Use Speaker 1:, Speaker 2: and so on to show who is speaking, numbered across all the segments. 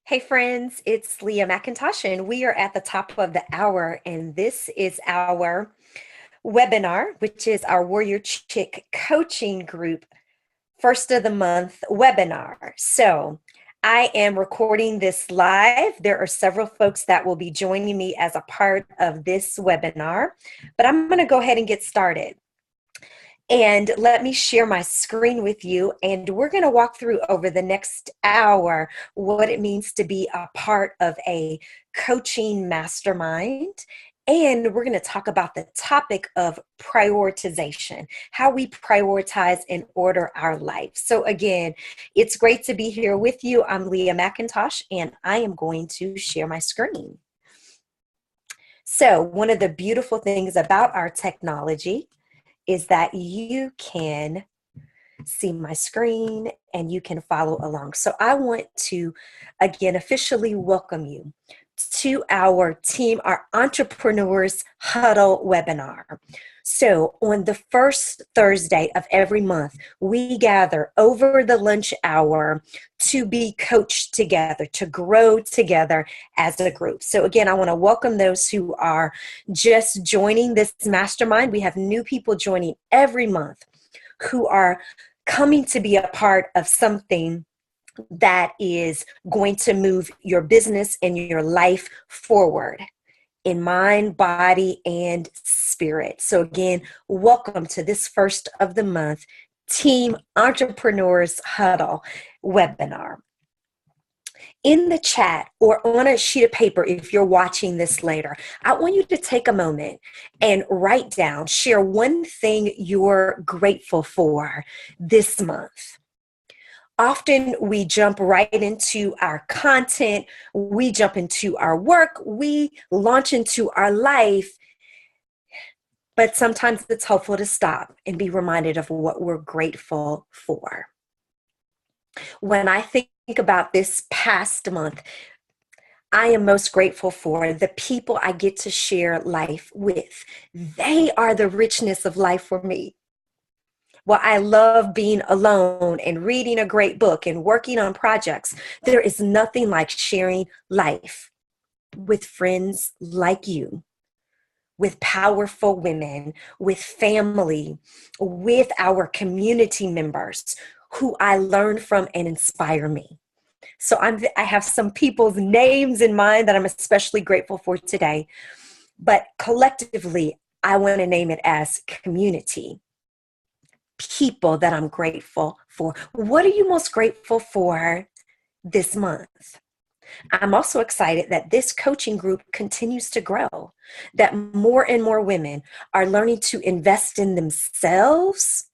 Speaker 1: Hey friends, it's Leah McIntosh, and we are at the top of the hour, and this is our webinar, which is our Warrior Chick coaching group first of the month webinar. So I am recording this live. There are several folks that will be joining me as a part of this webinar, but I'm going to go ahead and get started. And let me share my screen with you. And we're going to walk through over the next hour what it means to be a part of a coaching mastermind. And we're going to talk about the topic of prioritization, how we prioritize and order our life. So again, it's great to be here with you. I'm Leah McIntosh, and I am going to share my screen. So one of the beautiful things about our technology is that you can see my screen and you can follow along. So I want to, again, officially welcome you to our team, our Entrepreneurs Huddle webinar. So on the first Thursday of every month, we gather over the lunch hour to be coached together, to grow together as a group. So again, I want to welcome those who are just joining this mastermind. We have new people joining every month who are coming to be a part of something that is going to move your business and your life forward in mind, body, and spirit. So again, welcome to this first of the month Team Entrepreneurs Huddle webinar. In the chat or on a sheet of paper, if you're watching this later, I want you to take a moment and write down, share one thing you're grateful for this month. Often we jump right into our content, we jump into our work, we launch into our life, but sometimes it's helpful to stop and be reminded of what we're grateful for. When I think about this past month, I am most grateful for the people I get to share life with. They are the richness of life for me. While I love being alone and reading a great book and working on projects, there is nothing like sharing life with friends like you, with powerful women, with family, with our community members who I learn from and inspire me. So I have some people's names in mind that I'm especially grateful for today, but collectively, I want to name it as community. People that I'm grateful for. What are you most grateful for this month? I'm also excited that this coaching group continues to grow, that more and more women are learning to invest in themselves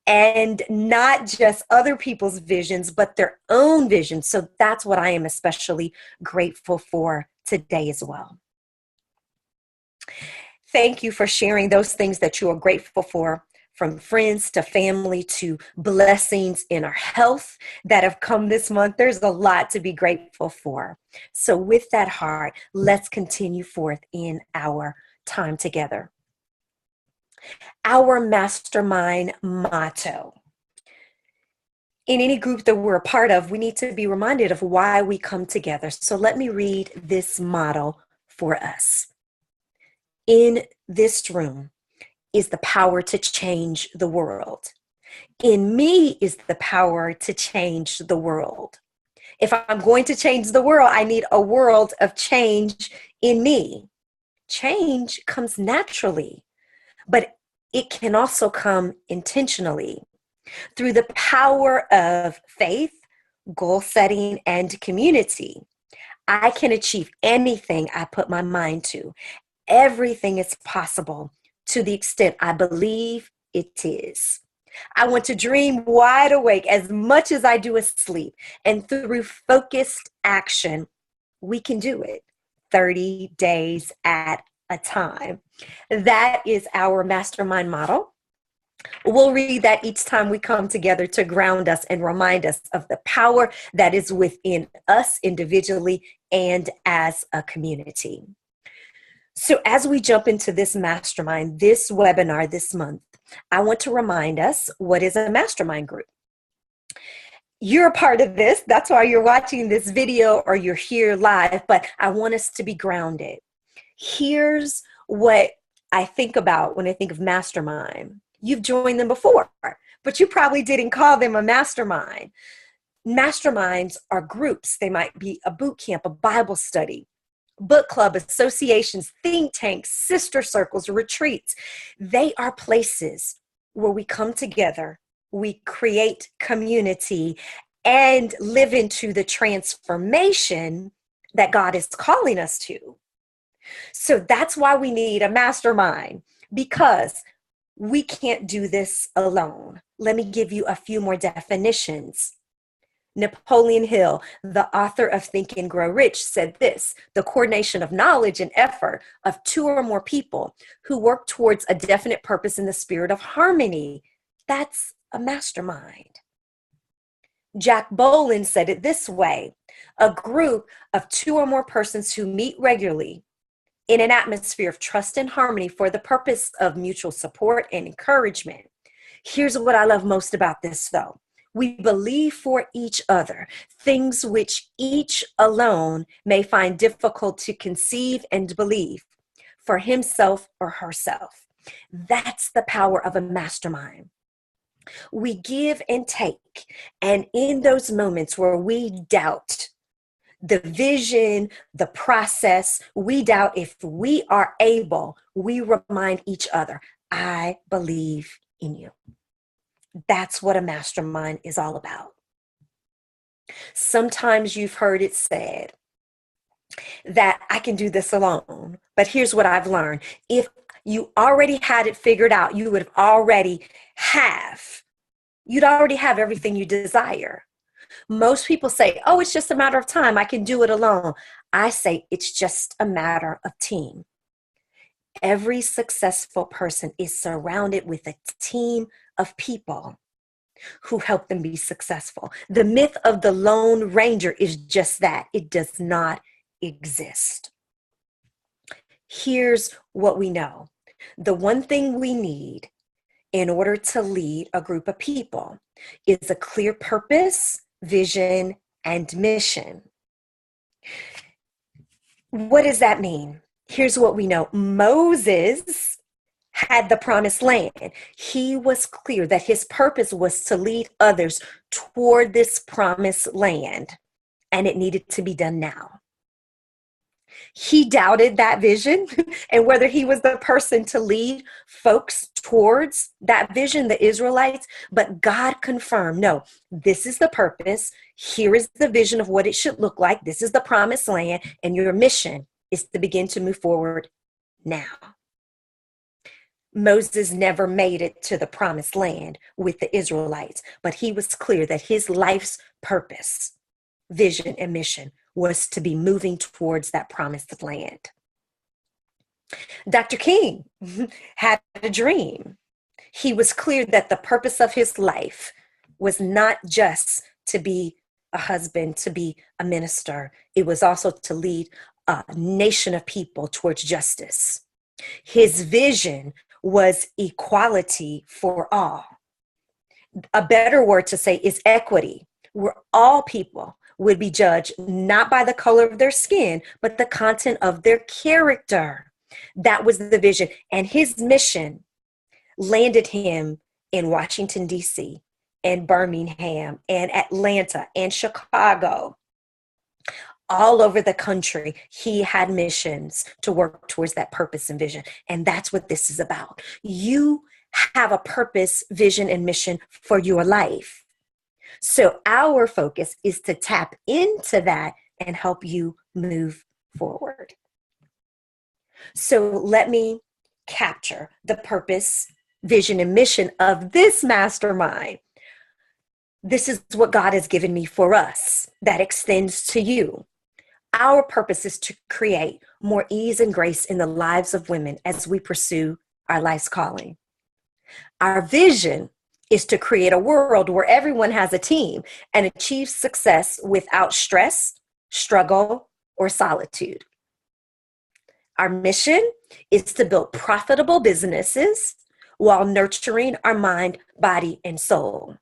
Speaker 1: and not just other people's visions, but their own vision. So that's what I am especially grateful for today as well. Thank you for sharing those things that you are grateful for, from friends to family to blessings in our health that have come this month. There's a lot to be grateful for. So with that heart, let's continue forth in our time together. Our mastermind motto. In any group that we're a part of, we need to be reminded of why we come together. So let me read this motto for us. In this room is the power to change the world. In me is the power to change the world. If I'm going to change the world, I need a world of change in me. Change comes naturally, but it can also come intentionally through the power of faith, goal setting, and community. I can achieve anything I put my mind to. Everything is possible to the extent I believe it is. I want to dream wide awake as much as I do asleep. And through focused action, we can do it 30 days at a time. That is our mastermind model. We'll read that each time we come together to ground us and remind us of the power that is within us individually and as a community. So as we jump into this mastermind, this webinar this month, I want to remind us, what is a mastermind group? you're a part of this. That's why you're watching this video or you're here live, but I want us to be grounded. Here's what I think about when I think of mastermind. You've joined them before, but you probably didn't call them a mastermind. Masterminds are groups. They might be a boot camp, a Bible study, book club, associations, think tanks, sister circles, retreats. They are places where we come together, we create community, and live into the transformation that God is calling us to. So that's why we need a mastermind, because we can't do this alone. Let me give you a few more definitions. Napoleon Hill, the author of Think and Grow Rich, said this: the coordination of knowledge and effort of two or more people who work towards a definite purpose in the spirit of harmony. That's a mastermind. Jack Boland said it this way: a group of two or more persons who meet regularly in an atmosphere of trust and harmony for the purpose of mutual support and encouragement. Here's what I love most about this, though. We believe for each other things which each alone may find difficult to conceive and believe for himself or herself. That's the power of a mastermind. We give and take, and in those moments where we doubt the vision, the process, we doubt if we are able, we remind each other, I believe in you. That's what a mastermind is all about. Sometimes you've heard it said that I can do this alone, but here's what I've learned. If you already had it figured out, you'd already have everything you desire. Most people say, oh, it's just a matter of time. I can do it alone. I say it's just a matter of team. Every successful person is surrounded with a team of people who help them be successful. The myth of the Lone Ranger is just that. It does not exist. Here's what we know. The one thing we need in order to lead a group of people is a clear purpose, vision, and mission. What does that mean? Here's what we know. Moses had the promised land. He was clear that his purpose was to lead others toward this promised land, and it needed to be done now. He doubted that vision and whether he was the person to lead folks towards that vision, the Israelites, but God confirmed, no, this is the purpose. Here is the vision of what it should look like. This is the promised land, and your mission is to begin to move forward now. Moses never made it to the promised land with the Israelites, but he was clear that his life's purpose, vision, and mission was to be moving towards that promised land. Dr. King had a dream. He was clear that the purpose of his life was not just to be a husband, to be a minister. It was also to lead a nation of people towards justice. His vision was equality for all. A better word to say is equity, where all people would be judged not by the color of their skin, but the content of their character. That was the vision. And his mission landed him in Washington, D.C., and Birmingham, and Atlanta, and Chicago. All over the country, he had missions to work towards that purpose and vision. And that's what this is about. You have a purpose, vision, and mission for your life. So our focus is to tap into that and help you move forward. So let me capture the purpose, vision, and mission of this mastermind. This is what God has given me for us that extends to you. Our purpose is to create more ease and grace in the lives of women as we pursue our life's calling. Our vision is to create a world where everyone has a team and achieves success without stress, struggle, or solitude. Our mission is to build profitable businesses while nurturing our mind, body, and soul.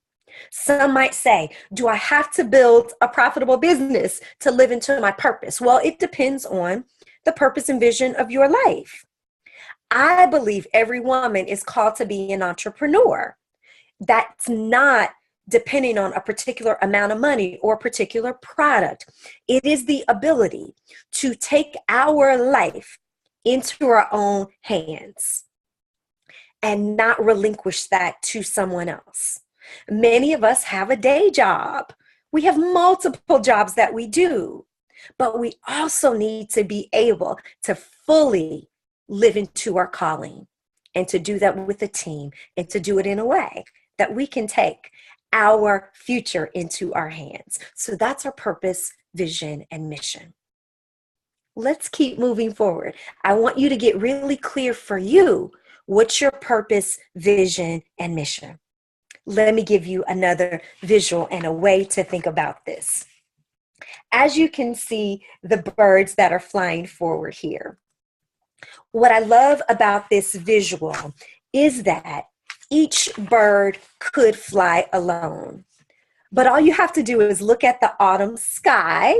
Speaker 1: Some might say, do I have to build a profitable business to live into my purpose? Well, it depends on the purpose and vision of your life. I believe every woman is called to be an entrepreneur. That's not depending on a particular amount of money or a particular product. It is the ability to take our life into our own hands and not relinquish that to someone else. Many of us have a day job. We have multiple jobs that we do, but we also need to be able to fully live into our calling and to do that with a team and to do it in a way that we can take our future into our hands. So that's our purpose, vision, and mission. Let's keep moving forward. I want you to get really clear for you. What's your purpose, vision, and mission? Let me give you another visual and a way to think about this. As you can see, the birds that are flying forward here. What I love about this visual is that each bird could fly alone. But all you have to do is look at the autumn sky,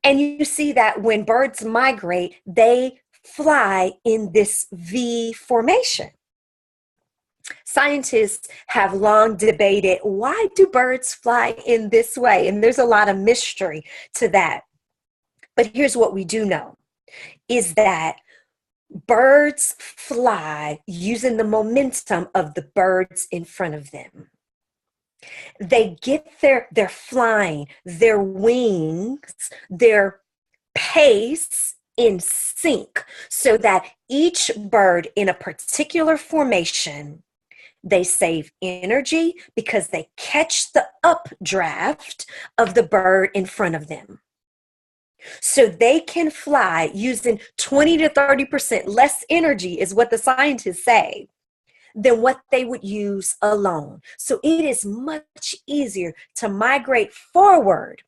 Speaker 1: and you see that when birds migrate, they fly in this V formation. Scientists have long debated, why do birds fly in this way? And there's a lot of mystery to that. But here's what we do know, is that birds fly using the momentum of the birds in front of them. They get their flying, their wings, their pace in sync so that each bird in a particular formation, they save energy because they catch the updraft of the bird in front of them. So they can fly using 20 to 30% less energy is what the scientists say than what they would use alone. So it is much easier to migrate forward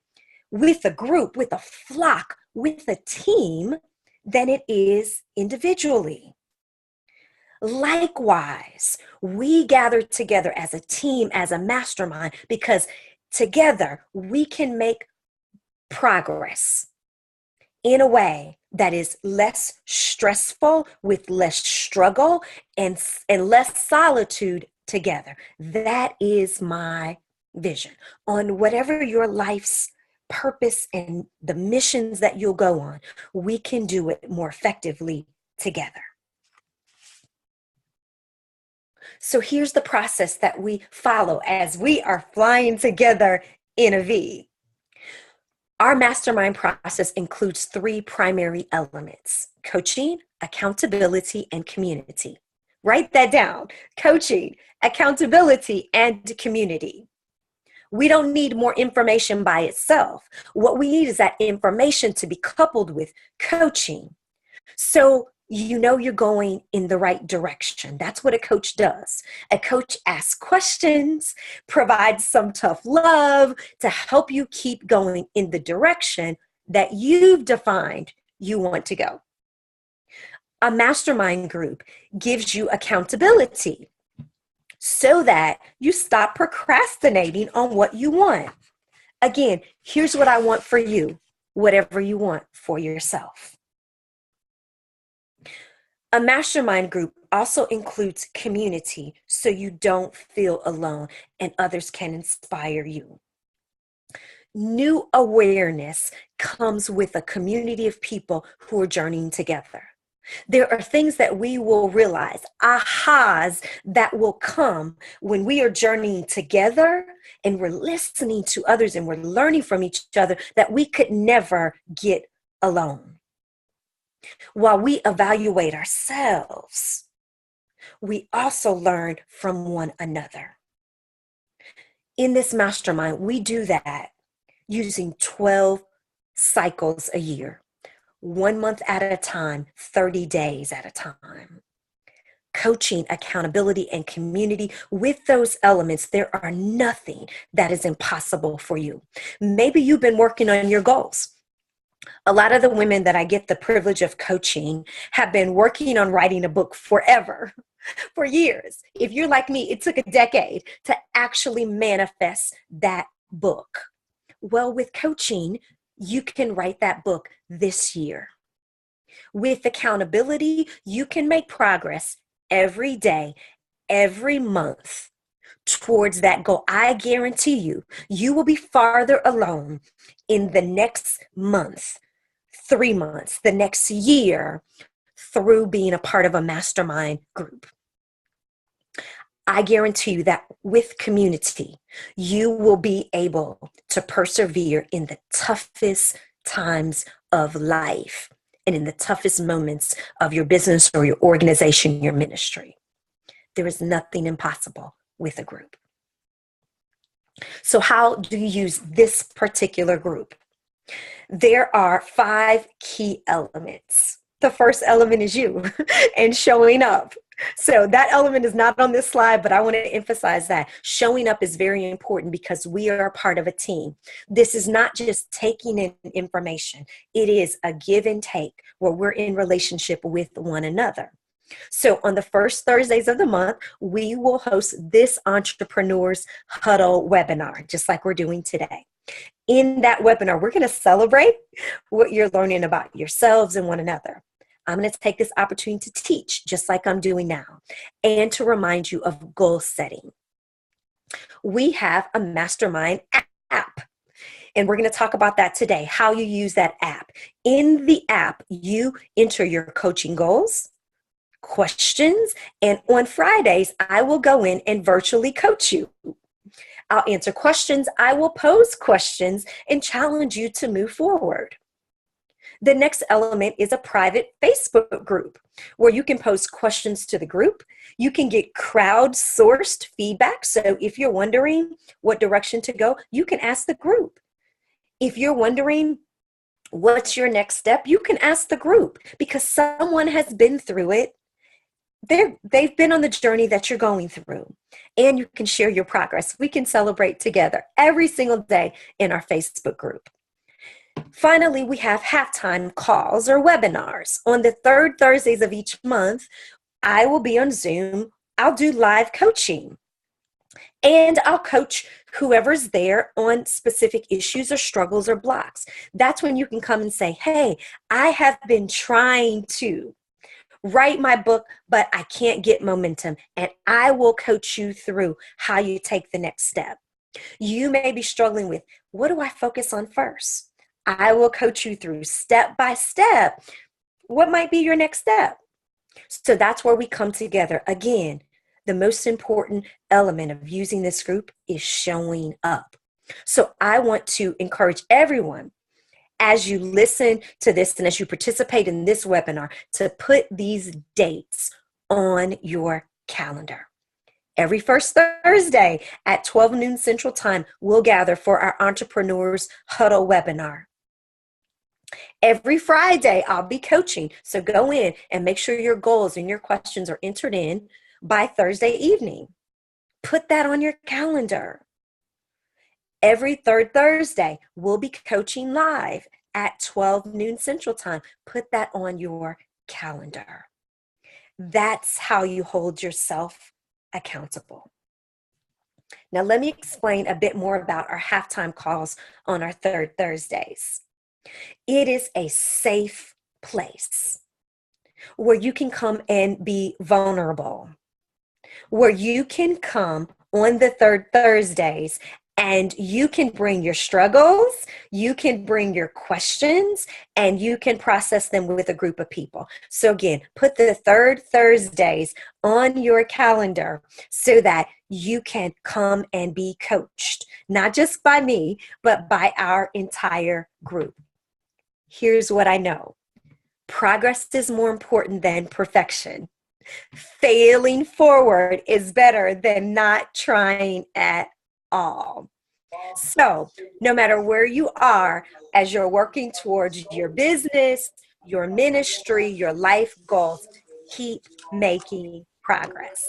Speaker 1: with a group, with a flock, with a team than it is individually. Likewise, we gather together as a team, as a mastermind, because together we can make progress in a way that is less stressful, with less struggle and less solitude together. That is my vision on whatever your life's purpose and the missions that you'll go on. We can do it more effectively together. So here's the process that we follow as we are flying together in a V. Our mastermind process includes 3 primary elements: coaching, accountability, and community. Write that down: coaching, accountability, and community. We don't need more information by itself. What we need is that information to be coupled with coaching. So you know you're going in the right direction. That's what a coach does. A coach asks questions, provides some tough love to help you keep going in the direction that you've defined you want to go. A mastermind group gives you accountability so that you stop procrastinating on what you want. Again, here's what I want for you, whatever you want for yourself. A mastermind group also includes community so you don't feel alone and others can inspire you. New awareness comes with a community of people who are journeying together. There are things that we will realize, ahas that will come when we are journeying together and we're listening to others and we're learning from each other that we could never get alone. While we evaluate ourselves, we also learn from one another. In this mastermind, we do that using 12 cycles a year, 1 month at a time, 30 days at a time. Coaching, accountability, and community, with those elements, there are nothing that is impossible for you. Maybe you've been working on your goals. A lot of the women that I get the privilege of coaching have been working on writing a book forever, for years. If you're like me, it took a decade to actually manifest that book. Well, with coaching, you can write that book this year. With accountability, you can make progress every day, every month towards that goal. I guarantee you, you will be farther along in the next month, 3 months, the next year through being a part of a mastermind group. I guarantee you that with community, you will be able to persevere in the toughest times of life and in the toughest moments of your business or your organization, your ministry. There is nothing impossible with a group. So how do you use this particular group? There are 5 key elements. The first element is you and showing up. So that element is not on this slide, but I want to emphasize that showing up is very important because we are part of a team. This is not just taking in information. It is a give and take where we're in relationship with one another. So on the first Thursdays of the month, we will host this Entrepreneurs Huddle webinar, just like we're doing today. In that webinar, we're going to celebrate what you're learning about yourselves and one another. I'm going to take this opportunity to teach, just like I'm doing now, and to remind you of goal setting. We have a Mastermind app, and we're going to talk about that today, how you use that app. In the app, you enter your coaching goals, questions, and on Fridays, I will go in and virtually coach you. I'll answer questions, I will pose questions, and challenge you to move forward. The next element is a private Facebook group where you can post questions to the group. You can get crowdsourced feedback. So if you're wondering what direction to go, you can ask the group. If you're wondering what's your next step, you can ask the group because someone has been through it. They've been on the journey that you're going through, and you can share your progress. We can celebrate together every single day in our Facebook group. Finally, we have halftime calls or webinars. On the third Thursdays of each month, I will be on Zoom. I'll do live coaching, and I'll coach whoever's there on specific issues or struggles or blocks. That's when you can come and say, hey, I have been trying to write my book, but I can't get momentum, and I will coach you through how you take the next step. You may be struggling with, what do I focus on first? I will coach you through step by step. What might be your next step? So that's where we come together. Again, the most important element of using this group is showing up. So I want to encourage everyone, as you listen to this and as you participate in this webinar, to put these dates on your calendar. Every first Thursday at 12 noon Central Time, we'll gather for our Entrepreneurs Huddle webinar. Every Friday, I'll be coaching. So go in and make sure your goals and your questions are entered in by Thursday evening. Put that on your calendar. Every third Thursday, we'll be coaching live at 12 noon Central Time. Put that on your calendar. That's how you hold yourself accountable. Now, let me explain a bit more about our halftime calls on our third Thursdays. It is a safe place where you can come and be vulnerable, where you can come on the third Thursdays and you can bring your struggles, you can bring your questions, and you can process them with a group of people. So again, put the third Thursdays on your calendar so that you can come and be coached, not just by me, but by our entire group. Here's what I know. Progress is more important than perfection. Failing forward is better than not trying at all. So no matter where you are, as you're working towards your business, your ministry, your life goals, keep making progress.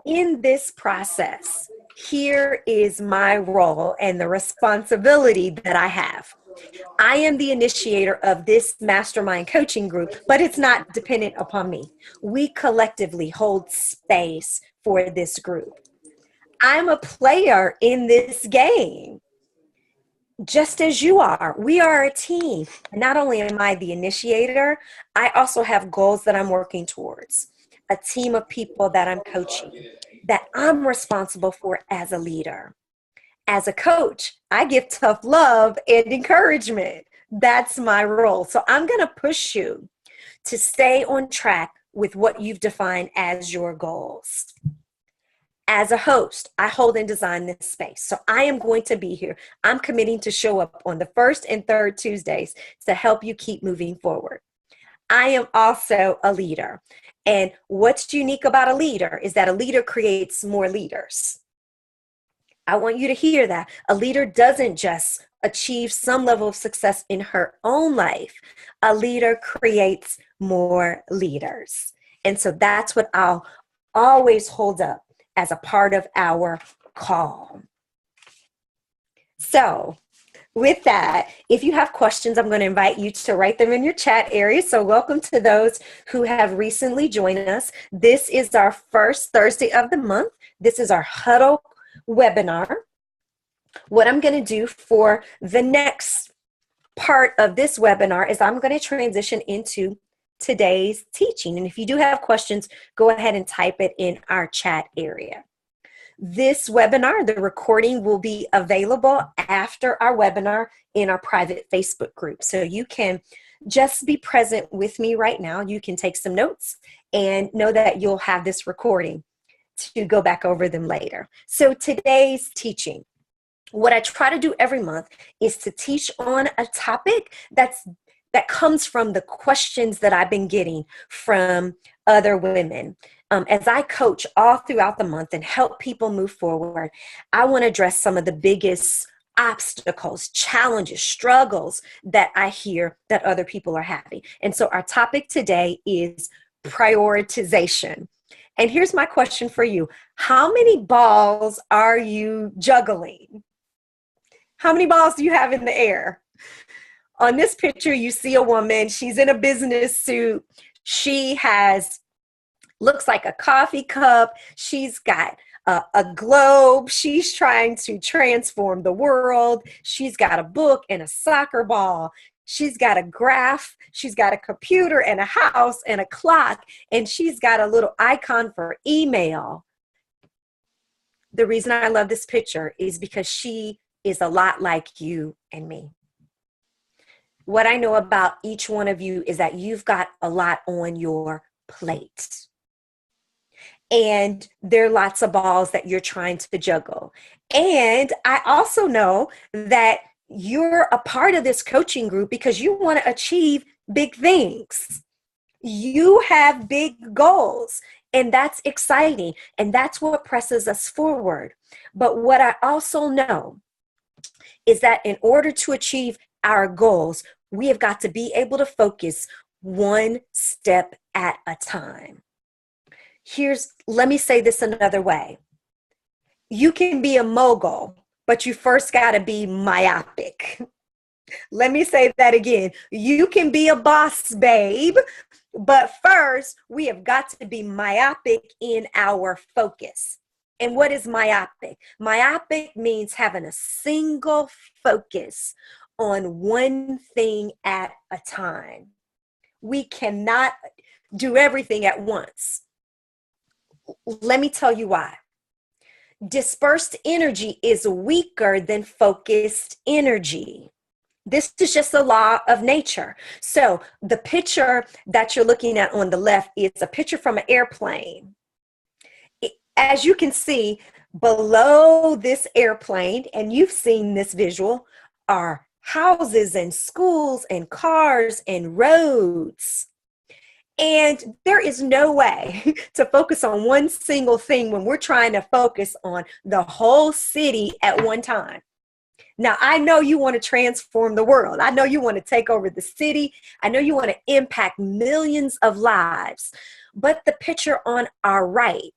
Speaker 1: In this process, here is my role and the responsibility that I have. I am the initiator of this mastermind coaching group, but it's not dependent upon me. We collectively hold space for this group. I'm a player in this game, just as you are. We are a team. And not only am I the initiator, I also have goals that I'm working towards, a team of people that I'm coaching, that I'm responsible for as a leader. As a coach, I give tough love and encouragement. That's my role. So I'm going to push you to stay on track with what you've defined as your goals. As a host, I hold and design this space. So I am going to be here. I'm committing to show up on the first and third Tuesdays to help you keep moving forward. I am also a leader. And what's unique about a leader is that a leader creates more leaders. I want you to hear that. A leader doesn't just achieve some level of success in her own life. A leader creates more leaders. And so that's what I'll always hold up as a part of our call. So with that, if you have questions, I'm going to invite you to write them in your chat area. So welcome to those who have recently joined us. This is our first Thursday of the month. This is our Huddle webinar. What I'm going to do for the next part of this webinar is I'm going to transition into today's teaching. And if you do have questions, go ahead and type it in our chat area. This webinar, the recording will be available after our webinar in our private Facebook group. So you can just be present with me right now. You can take some notes and know that you'll have this recording to go back over them later. So today's teaching, what I try to do every month is to teach on a topic that comes from the questions that I've been getting from other women. As I coach all throughout the month and help people move forward, I want to address some of the biggest obstacles, challenges, struggles that I hear that other people are having. And so our topic today is prioritization. And here's my question for you. How many balls are you juggling? How many balls do you have in the air? On this picture, you see a woman. She's in a business suit. She looks like a coffee cup. She's got a globe. She's trying to transform the world. She's got a book and a soccer ball. She's got a graph. She's got a computer and a house and a clock. And she's got a little icon for email. The reason I love this picture is because she is a lot like you and me. What I know about each one of you is that you've got a lot on your plate. And there are lots of balls that you're trying to juggle. And I also know that you're a part of this coaching group because you want to achieve big things. You have big goals, and that's exciting. And that's what presses us forward. But what I also know is that in order to achieve our goals, we have got to be able to focus one step at a time. Let me say this another way. You can be a mogul, but you first got to be myopic. Let me say that again. You can be a boss babe, but first we have got to be myopic in our focus. And what is myopic? Myopic means having a single focus on one thing at a time. We cannot do everything at once. Let me tell you why. Dispersed energy is weaker than focused energy. This is just a law of nature. So the picture that you're looking at on the left is a picture from an airplane. As you can see, below this airplane, and you've seen this visual, are houses and schools and cars and roads. And there is no way to focus on one single thing when we're trying to focus on the whole city at one time. Now, I know you want to transform the world. I know you want to take over the city. I know you want to impact millions of lives. But the picture on our right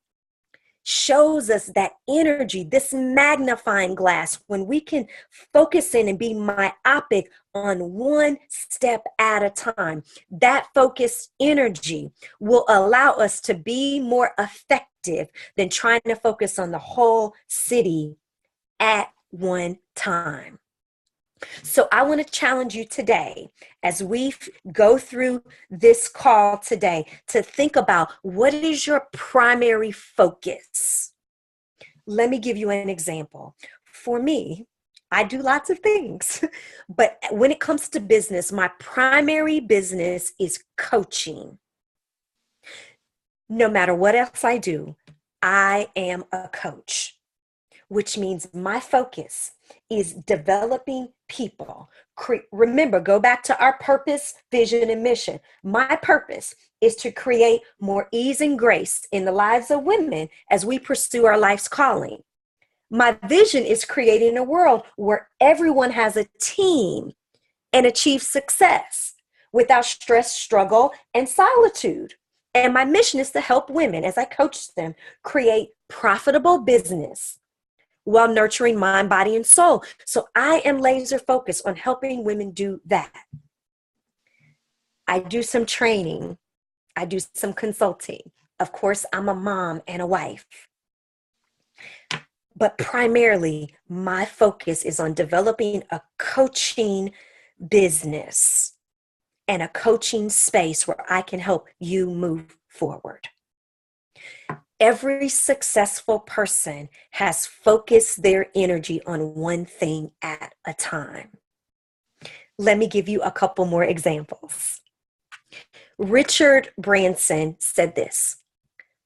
Speaker 1: shows us that energy, this magnifying glass, when we can focus in and be myopic on one step at a time, that focused energy will allow us to be more effective than trying to focus on the whole city at one time. So I want to challenge you today as we go through this call today to think about, what is your primary focus? Let me give you an example. For me, I do lots of things, but when it comes to business, my primary business is coaching. No matter what else I do, I am a coach, which means my focus is developing people. Remember, go back to our purpose, vision, and mission. My purpose is to create more ease and grace in the lives of women as we pursue our life's calling. My vision is creating a world where everyone has a team and achieves success without stress, struggle, and solitude. And my mission is to help women, as I coach them, create profitable business while nurturing mind, body, and soul. So I am laser focused on helping women do that. I do some training. I do some consulting. Of course, I'm a mom and a wife. But primarily, my focus is on developing a coaching business and a coaching space where I can help you move forward. Every successful person has focused their energy on one thing at a time. Let me give you a couple more examples. Richard Branson said this: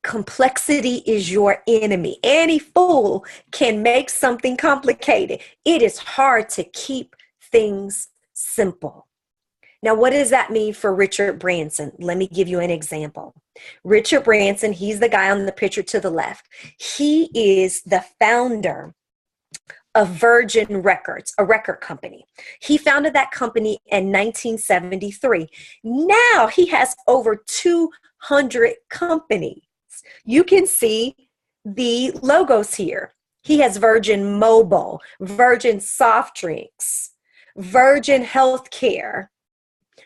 Speaker 1: complexity is your enemy. Any fool can make something complicated. It is hard to keep things simple. Now, what does that mean for Richard Branson? Let me give you an example. Richard Branson, he's the guy on the picture to the left. He is the founder of Virgin Records, a record company. He founded that company in 1973. Now he has over 200 companies. You can see the logos here. He has Virgin Mobile, Virgin Soft Drinks, Virgin Healthcare,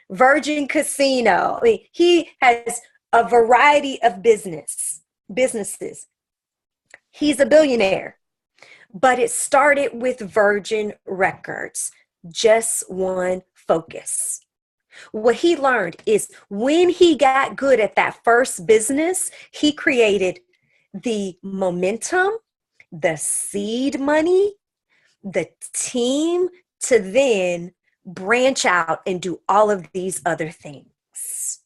Speaker 1: Virgin Casino. I mean, he has a variety of businesses. He's a billionaire, but it started with Virgin Records, just one focus. What he learned is when he got good at that first business, he created the momentum, the seed money, the team to then branch out and do all of these other things.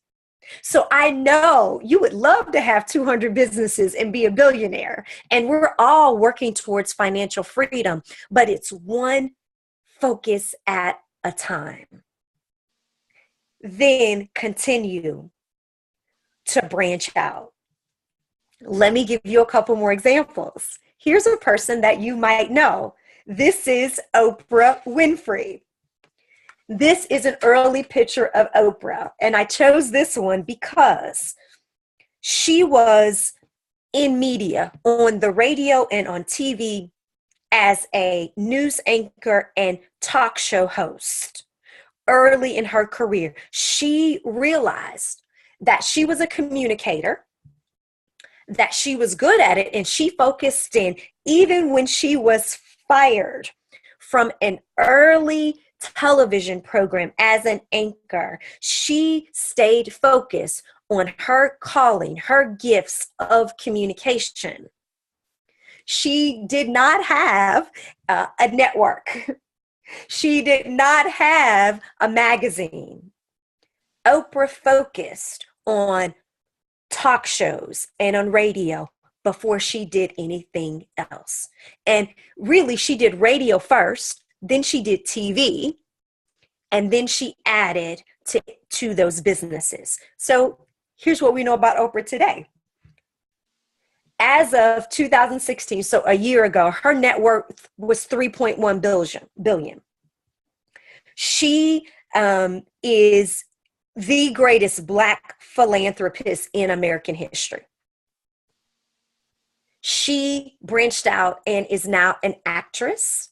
Speaker 1: So I know you would love to have 200 businesses and be a billionaire, and we're all working towards financial freedom, but it's one focus at a time. Then continue to branch out. Let me give you a couple more examples. Here's a person that you might know. This is Oprah Winfrey. This is an early picture of Oprah, and I chose this one because she was in media, on the radio and on TV, as a news anchor and talk show host. Early in her career, she realized that she was a communicator, that she was good at it, and she focused in. Even when she was fired from an early television program as an anchor, she stayed focused on her calling, her gifts of communication. She did not have a network. She did not have a magazine. Oprah focused on talk shows and on radio before she did anything else. And really, she did radio first, then she did TV, and then she added to those businesses. So here's what we know about Oprah today. As of 2016, so a year ago, her net worth was $3.1 billion. She is the greatest Black philanthropist in American history. She branched out and is now an actress,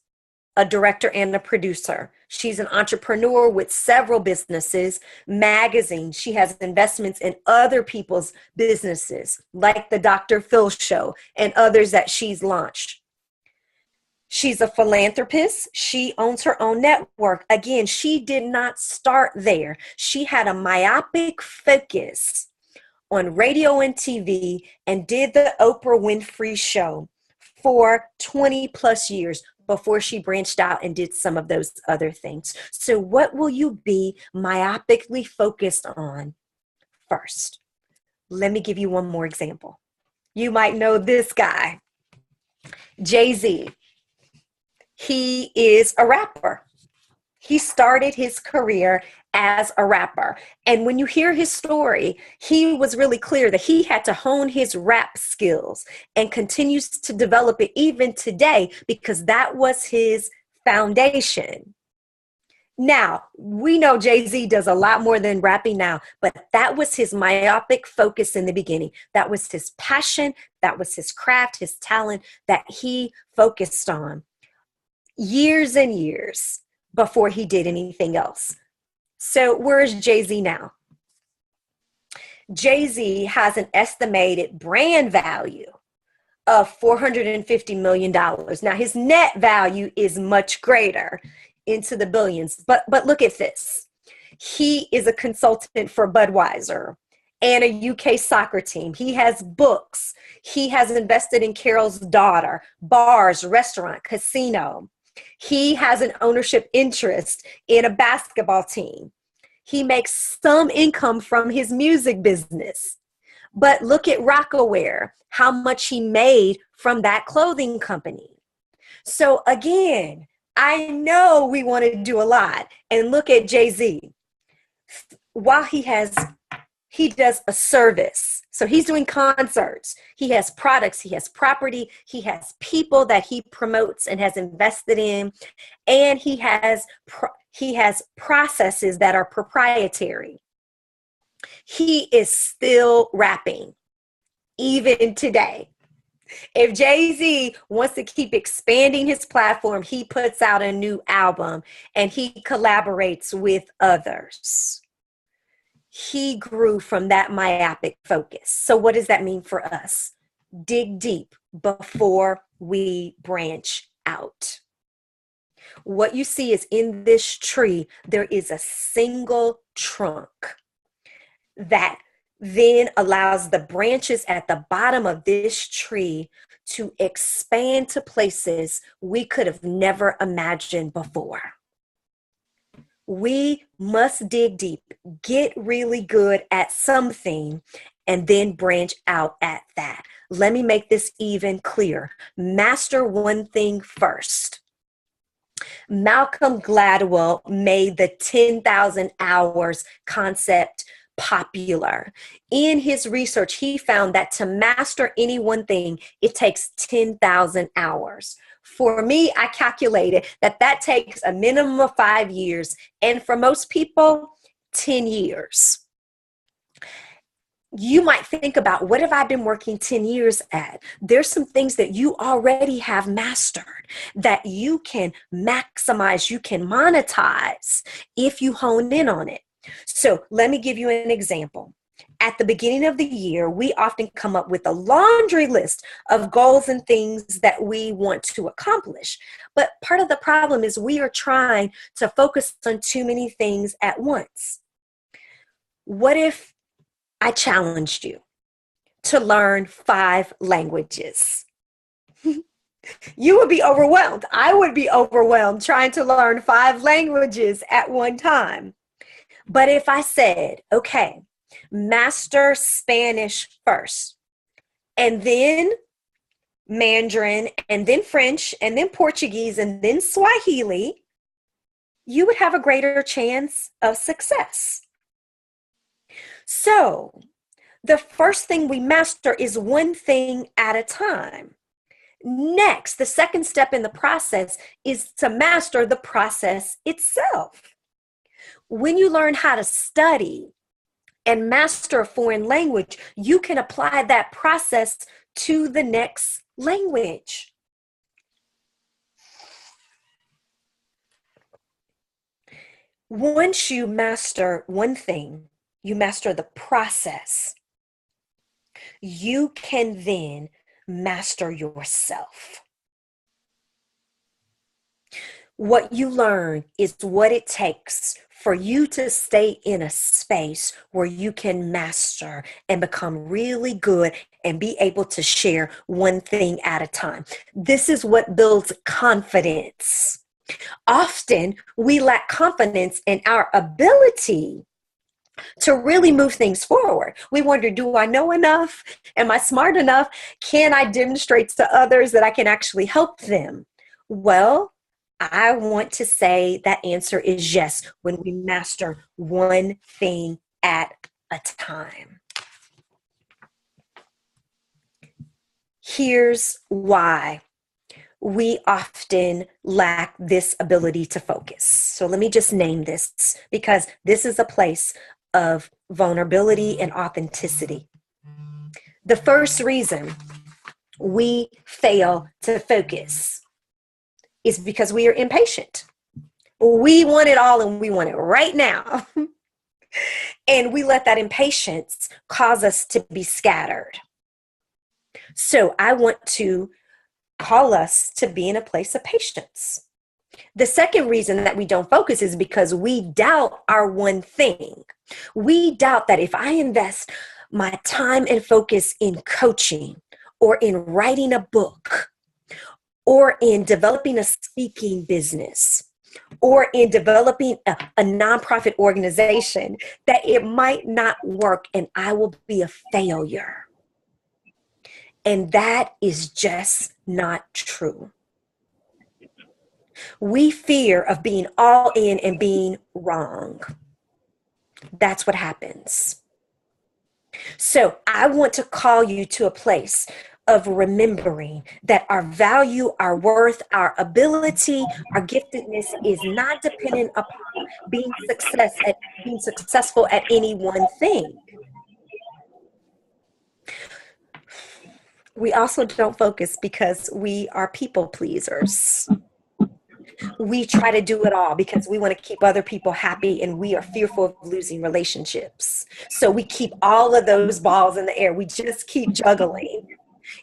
Speaker 1: a director, and a producer. She's an entrepreneur with several businesses, magazines. She has investments in other people's businesses, like the Dr. Phil Show and others that she's launched. She's a philanthropist. She owns her own network. Again, she did not start there. She had a myopic focus on radio and TV and did the Oprah Winfrey Show for 20 plus years before she branched out and did some of those other things. So what will you be myopically focused on first? Let me give you one more example. You might know this guy, Jay-Z. He is a rapper. He started his career as a rapper. And when you hear his story, he was really clear that he had to hone his rap skills and continues to develop it even today because that was his foundation. Now, we know Jay-Z does a lot more than rapping now, but that was his myopic focus in the beginning. That was his passion. That was his craft, his talent that he focused on years and years before he did anything else. So where is Jay-Z now? Jay-Z has an estimated brand value of $450 million. Now his net value is much greater, into the billions. But look at this. He is a consultant for Budweiser and a UK soccer team. He has books. He has invested in Carol's daughter, bars, restaurant, casino. He has an ownership interest in a basketball team. He makes some income from his music business. But look at Rockaware, how much he made from that clothing company. So again, I know we want to do a lot. And look at Jay-Z. While he does a service. So he's doing concerts. He has products. He has property. He has people that he promotes and has invested in. And he has processes that are proprietary. He is still rapping, even today. If Jay-Z wants to keep expanding his platform, he puts out a new album and he collaborates with others. He grew from that myopic focus. So what does that mean for us? Dig deep before we branch out. What you see is in this tree, there is a single trunk that then allows the branches at the bottom of this tree to expand to places we could have never imagined before. We must dig deep, get really good at something, and then branch out at that. Let me make this even clearer. Master one thing first. Malcolm Gladwell made the 10,000 hours concept popular. In his research, he found that to master any one thing, it takes 10,000 hours. For me, I calculated that takes a minimum of 5 years, and for most people, 10 years. You might think about, what have I been working 10 years at? There's some things that you already have mastered that you can maximize, you can monetize if you hone in on it. So let me give you an example. At the beginning of the year, we often come up with a laundry list of goals and things that we want to accomplish. But part of the problem is we are trying to focus on too many things at once. What if I challenged you to learn 5 languages? You would be overwhelmed. I would be overwhelmed trying to learn 5 languages at one time. But if I said, okay, master Spanish first, and then Mandarin, and then French, and then Portuguese, and then Swahili, you would have a greater chance of success. So the first thing we master is one thing at a time. Next, the second step in the process is to master the process itself. When you learn how to study and master a foreign language, you can apply that process to the next language. Once you master one thing, you master the process, you can then master yourself. What you learn is what it takes for you to stay in a space where you can master and become really good and be able to share one thing at a time. This is what builds confidence. Often we lack confidence in our ability to really move things forward. We wonder, do I know enough? Am I smart enough? Can I demonstrate to others that I can actually help them? Well, I want to say that answer is yes, when we master one thing at a time. Here's why we often lack this ability to focus. So let me just name this, because this is a place of vulnerability and authenticity. The first reason we fail to focus is because we are impatient. We want it all and we want it right now. And we let that impatience cause us to be scattered. So I want to call us to be in a place of patience. The second reason that we don't focus is because we doubt our one thing. We doubt that if I invest my time and focus in coaching or in writing a book or in developing a speaking business or in developing a nonprofit organization, that it might not work and I will be a failure. And that is just not true. We fear of being all in and being wrong. That's what happens. So I want to call you to a place of remembering that our value, our worth, our ability, our giftedness is not dependent upon being successful at any one thing. We also don't focus because we are people pleasers. We try to do it all because we want to keep other people happy and we are fearful of losing relationships. So we keep all of those balls in the air. We just keep juggling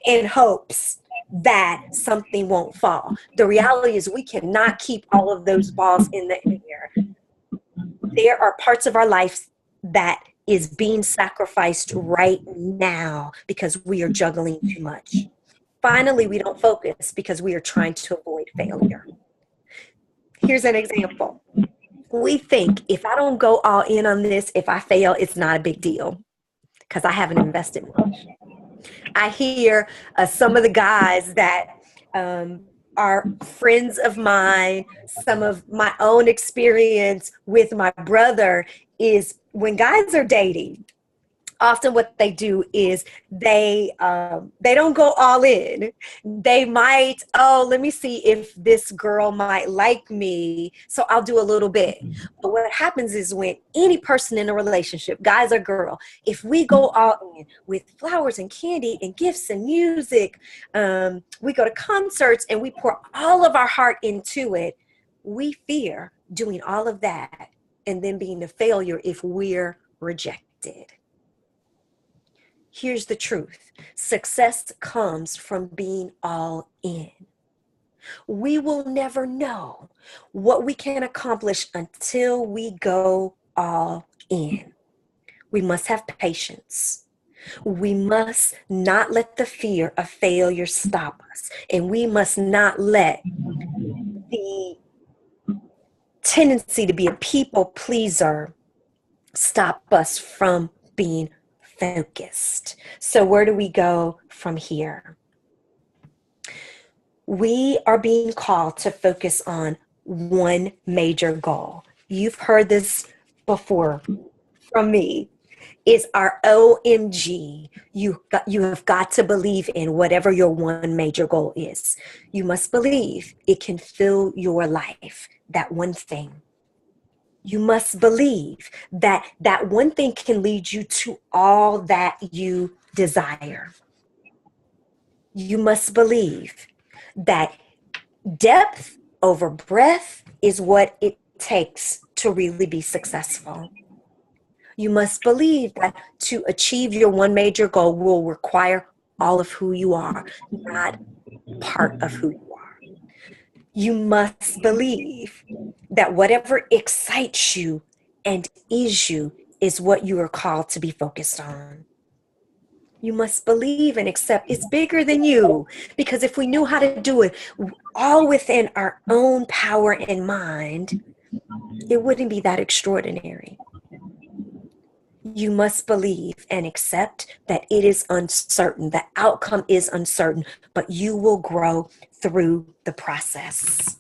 Speaker 1: in hopes that something won't fall. The reality is we cannot keep all of those balls in the air. There are parts of our life that is being sacrificed right now because we are juggling too much. Finally, we don't focus because we are trying to avoid failure. Here's an example. We think if I don't go all in on this, if I fail, it's not a big deal because I haven't invested much. I hear some of the guys that are friends of mine, some of my own experience with my brother is when guys are dating, often what they do is they don't go all in. They might, let me see if this girl might like me, so I'll do a little bit. But what happens is when any person in a relationship, guys or girl, if we go all in with flowers and candy and gifts and music, we go to concerts and we pour all of our heart into it, we fear doing all of that and then being a failure if we're rejected. Here's the truth. Success comes from being all in. We will never know what we can accomplish until we go all in. We must have patience. We must not let the fear of failure stop us. And we must not let the tendency to be a people pleaser stop us from being focused. So where do we go from here? We are being called to focus on one major goal. You've heard this before from me. It's our OMG. You have got to believe in whatever your one major goal is. You must believe it can fill your life, that one thing. You must believe that that one thing can lead you to all that you desire. You must believe that depth over breadth is what it takes to really be successful. You must believe that to achieve your one major goal will require all of who you are, not part of who you are. You must believe that whatever excites you and is you is what you are called to be focused on. You must believe and accept it's bigger than you, because if we knew how to do it all within our own power and mind, it wouldn't be that extraordinary. You must believe and accept that it is uncertain, the outcome is uncertain, but you will grow through the process.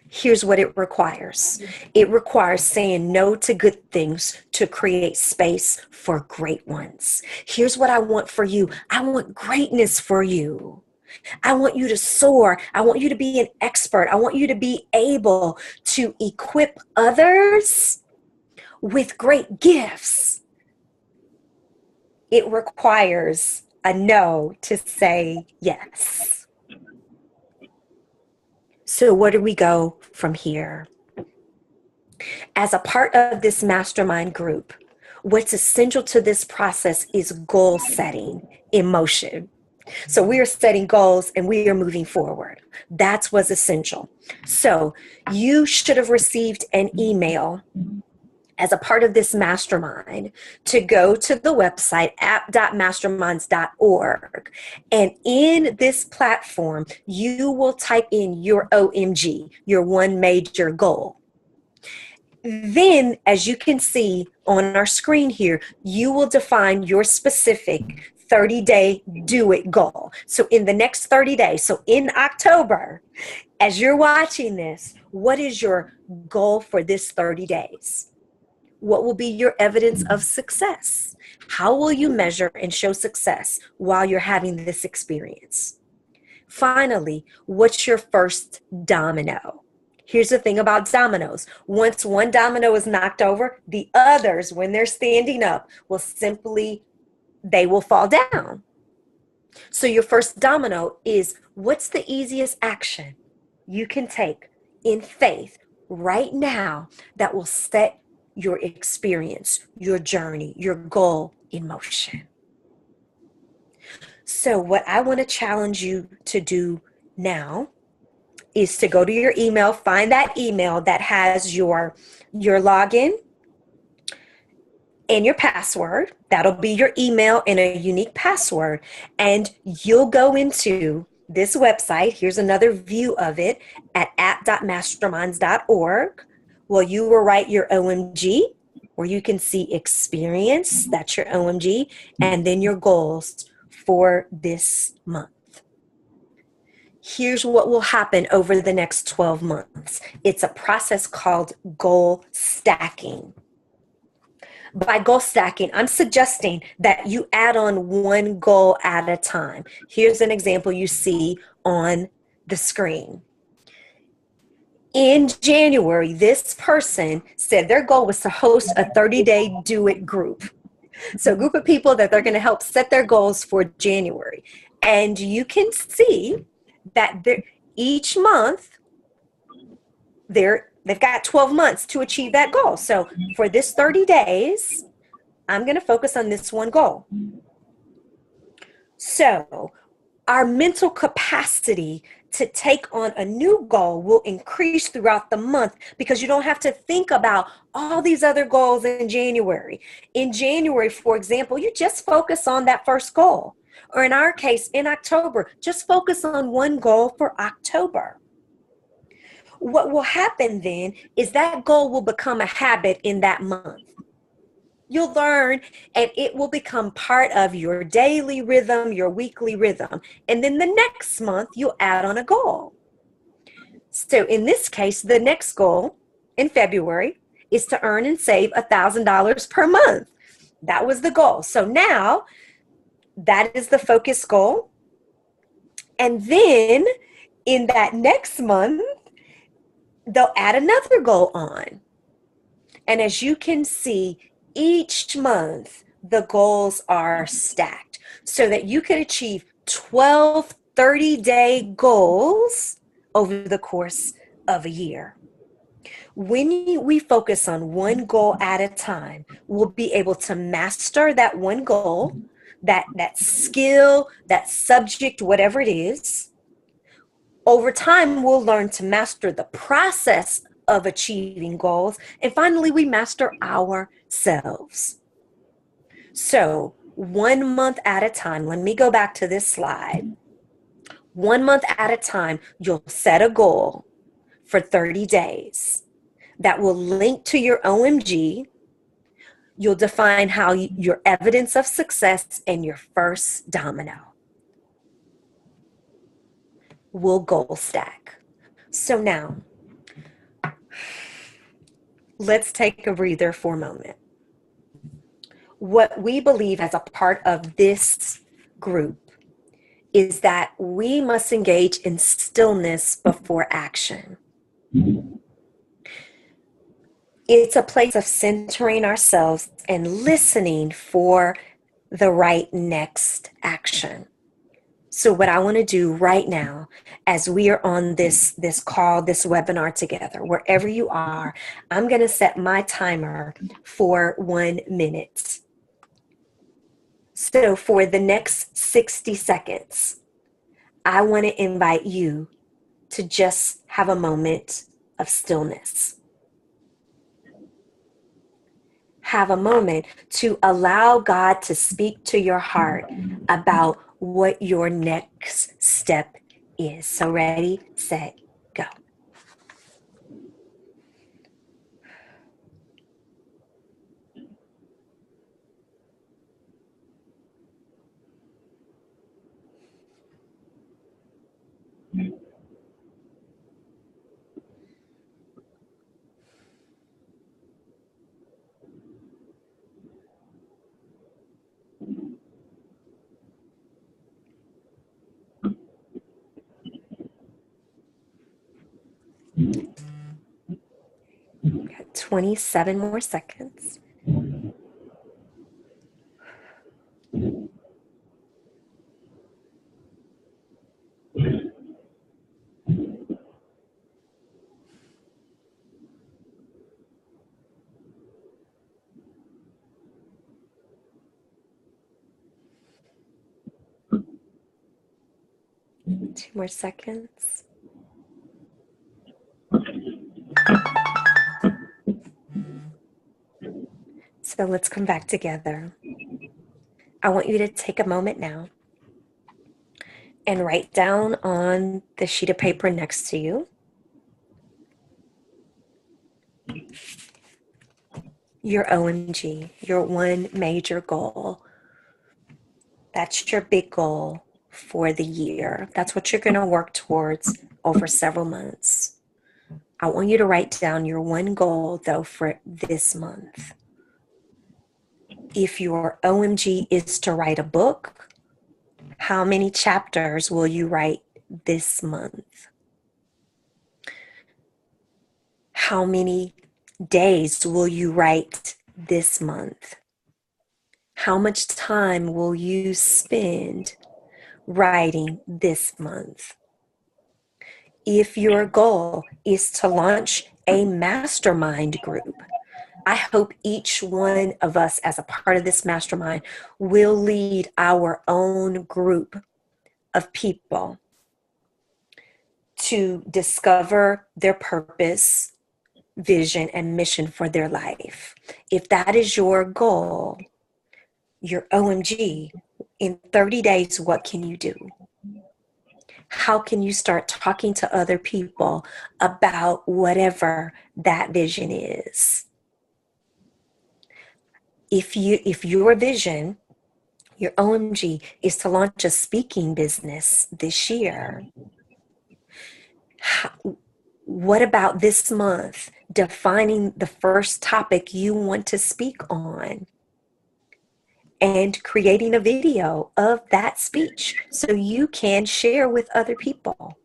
Speaker 1: Here's what it requires. It requires saying no to good things to create space for great ones. Here's what I want for you. I want greatness for you. I want you to soar. I want you to be an expert. I want you to be able to equip others with great gifts. It requires a no to say yes. So where do we go from here? As a part of this mastermind group, what's essential to this process is goal setting in motion. So we are setting goals and we are moving forward. That's what's essential. So you should have received an email as a part of this mastermind to go to the website app.masterminds.org. And in this platform, you will type in your OMG, your one major goal. Then, as you can see on our screen here, you will define your specific 30-day do it goal. So in the next 30 days, so in October, as you're watching this, what is your goal for this 30 days? What will be your evidence of success? How will you measure and show success while you're having this experience? Finally, what's your first domino? Here's the thing about dominoes. Once one domino is knocked over, the others, when they're standing up, they will fall down. So your first domino is, what's the easiest action you can take in faith right now that will set your experience, your journey, your goal in motion? So what I want to challenge you to do now is to go to your email, find that email that has your login and your password. That'll be your email and a unique password. And you'll go into this website. Here's another view of it at app.masterminds.org. Well, you will write your OMG, where you can see experience, that's your OMG, and then your goals for this month. Here's what will happen over the next 12 months. It's a process called goal stacking. By goal stacking, I'm suggesting that you add on one goal at a time. Here's an example you see on the screen. In January, this person said their goal was to host a 30-day do it group. So a group of people that they're going to help set their goals for January. And you can see that each month they've got 12 months to achieve that goal. So for this 30 days, I'm going to focus on this one goal. So our mental capacity to take on a new goal will increase throughout the month, because you don't have to think about all these other goals in January. In January, for example, you just focus on that first goal. Or in our case, in October, just focus on one goal for October. What will happen then is that goal will become a habit in that month. You'll learn, and it will become part of your daily rhythm, your weekly rhythm. And then the next month, you'll add on a goal. So in this case, the next goal in February is to earn and save $1,000 per month. That was the goal. So now that is the focus goal. And then in that next month, they'll add another goal on. And as you can see, each month the goals are stacked. so that you could achieve 12 30-day goals over the course of a year. When we focus on one goal at a time, we'll be able to master that one goal, that skill, that subject, whatever it is. Over time, we'll learn to master the process of achieving goals. And finally, we master ourselves. So 1 month at a time, let me go back to this slide. 1 month at a time, you'll set a goal for 30 days that will link to your OMG. You'll define how your evidence of success and your first domino will goal stack. So now, let's take a breather for a moment. What we believe as a part of this group is that we must engage in stillness before action. It's a place of centering ourselves and listening for the right next action. So what I want to do right now, as we are on this call, this webinar together, wherever you are, I'm going to set my timer for 1 minute. So for the next 60 seconds, I want to invite you to just have a moment of stillness. Have a moment to allow God to speak to your heart about what your next step is. So ready, set, go. Got 27 more seconds. Two more seconds. So let's come back together. I want you to take a moment now and write down on the sheet of paper next to you your OMG, your one major goal. That's your big goal for the year. That's what you're going to work towards over several months. I want you to write down your one goal, though, for this month. If your OMG is to write a book, how many chapters will you write this month? How many days will you write this month? How much time will you spend writing this month? If your goal is to launch a mastermind group, I hope each one of us as a part of this mastermind will lead our own group of people to discover their purpose, vision, and mission for their life. If that is your goal, your OMG, in 30 days, what can you do? How can you start talking to other people about whatever that vision is? If your vision, your OMG, is to launch a speaking business this year, what about this month defining the first topic you want to speak on and creating a video of that speech so you can share with other people?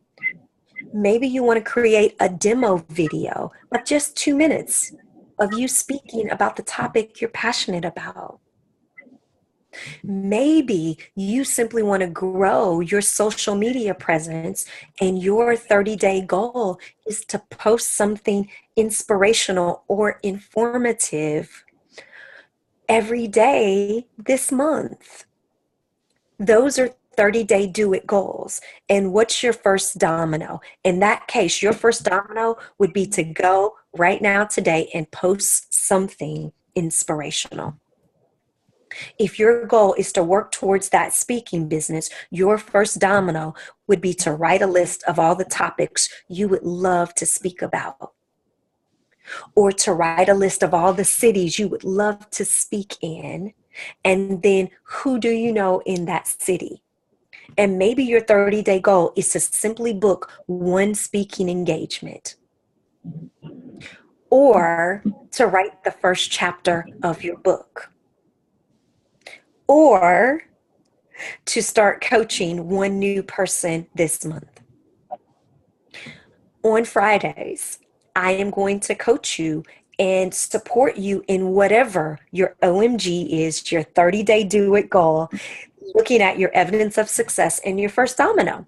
Speaker 1: Maybe you want to create a demo video of just 2 minutes of you speaking about the topic you're passionate about. Maybe you simply want to grow your social media presence, and your 30-day goal is to post something inspirational or informative every day this month. Those are 30-day do it goals. And what's your first domino? In that case, your first domino would be to go right now today and post something inspirational. If your goal is to work towards that speaking business, your first domino would be to write a list of all the topics you would love to speak about, or to write a list of all the cities you would love to speak in, and then who do you know in that city? And maybe your 30-day goal is to simply book one speaking engagement, or to write the first chapter of your book, or to start coaching one new person this month. On Fridays, I am going to coach you and support you in whatever your OMG is, your 30-day do it goal, looking at your evidence of success and your first domino.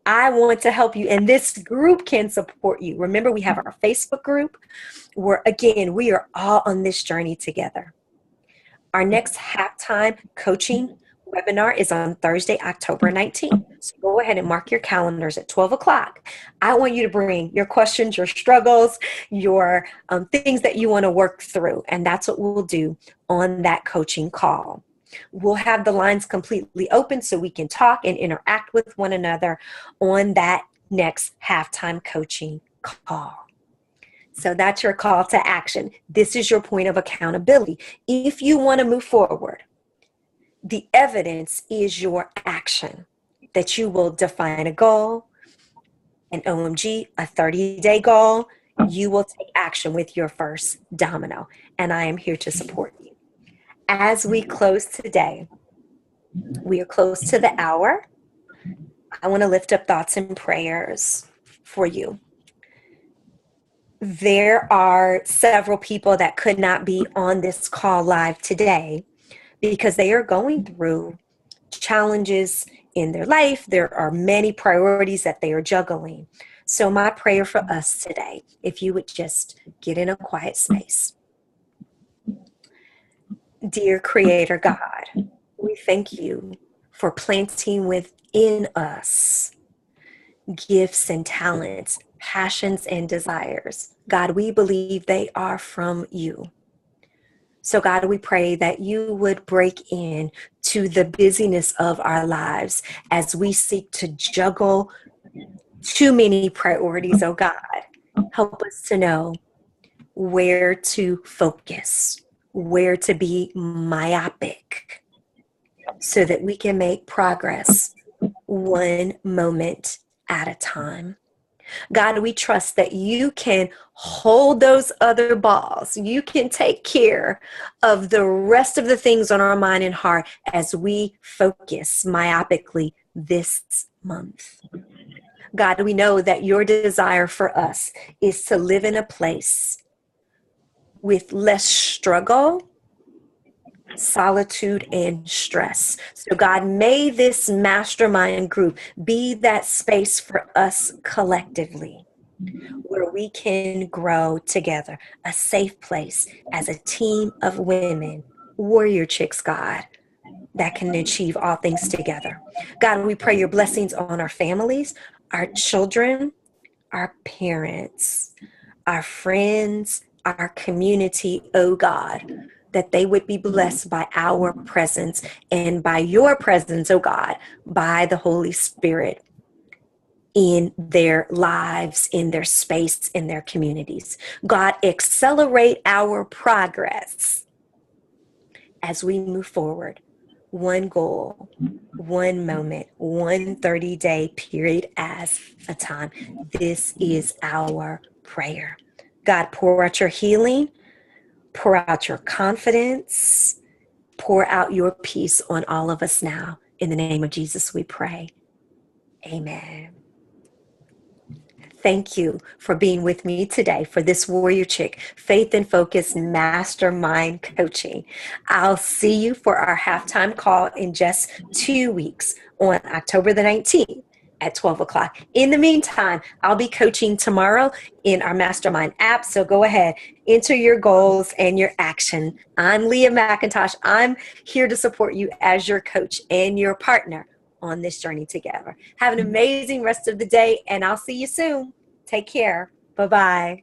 Speaker 1: I want to help you, and this group can support you. Remember, we have our Facebook group where, again, we are all on this journey together. Our next halftime coaching webinar is on Thursday, October 19th. So go ahead and mark your calendars at 12 o'clock. I want you to bring your questions, your struggles, your things that you want to work through. And that's what we'll do on that coaching call. We'll have the lines completely open so we can talk and interact with one another on that next halftime coaching call. So that's your call to action. This is your point of accountability. If you want to move forward, the evidence is your action, that you will define a goal, an OMG, a 30-day goal. You will take action with your first domino, and I am here to support you. As we close today, we are close to the hour. I want to lift up thoughts and prayers for you. There are several people that could not be on this call live today because they are going through challenges in their life. There are many priorities that they are juggling. So my prayer for us today, if you would just get in a quiet space. Dear Creator God, we thank you for planting within us gifts and talents, passions and desires. God, we believe they are from you. So God, we pray that you would break in to the busyness of our lives as we seek to juggle too many priorities, oh God. Help us to know where to focus, where to be myopic, so that we can make progress one moment at a time. God, we trust that you can hold those other balls. You can take care of the rest of the things on our mind and heart as we focus myopically this month. God, we know that your desire for us is to live in a place with less struggle, solitude, and stress. So God, may this mastermind group be that space for us collectively where we can grow together, a safe place as a team of women, warrior chicks, God, that can achieve all things together. God, we pray your blessings on our families, our children, our parents, our friends, our community, oh God, that they would be blessed by our presence and by your presence, oh God, by the Holy Spirit in their lives, in their space, in their communities. God, accelerate our progress as we move forward. One goal, one moment, one 30-day period as a time. This is our prayer. God, pour out your healing, pour out your confidence, pour out your peace on all of us now. In the name of Jesus, we pray. Amen. Thank you for being with me today for this Warrior Chick Faith and Focus Mastermind Coaching. I'll see you for our halftime call in just 2 weeks on October the 19th at 12 o'clock. In the meantime, I'll be coaching tomorrow in our Mastermind app. So go ahead, enter your goals and your action. I'm Leah McIntosh. I'm here to support you as your coach and your partner on this journey together. Have an amazing rest of the day, and I'll see you soon. Take care. Bye-bye.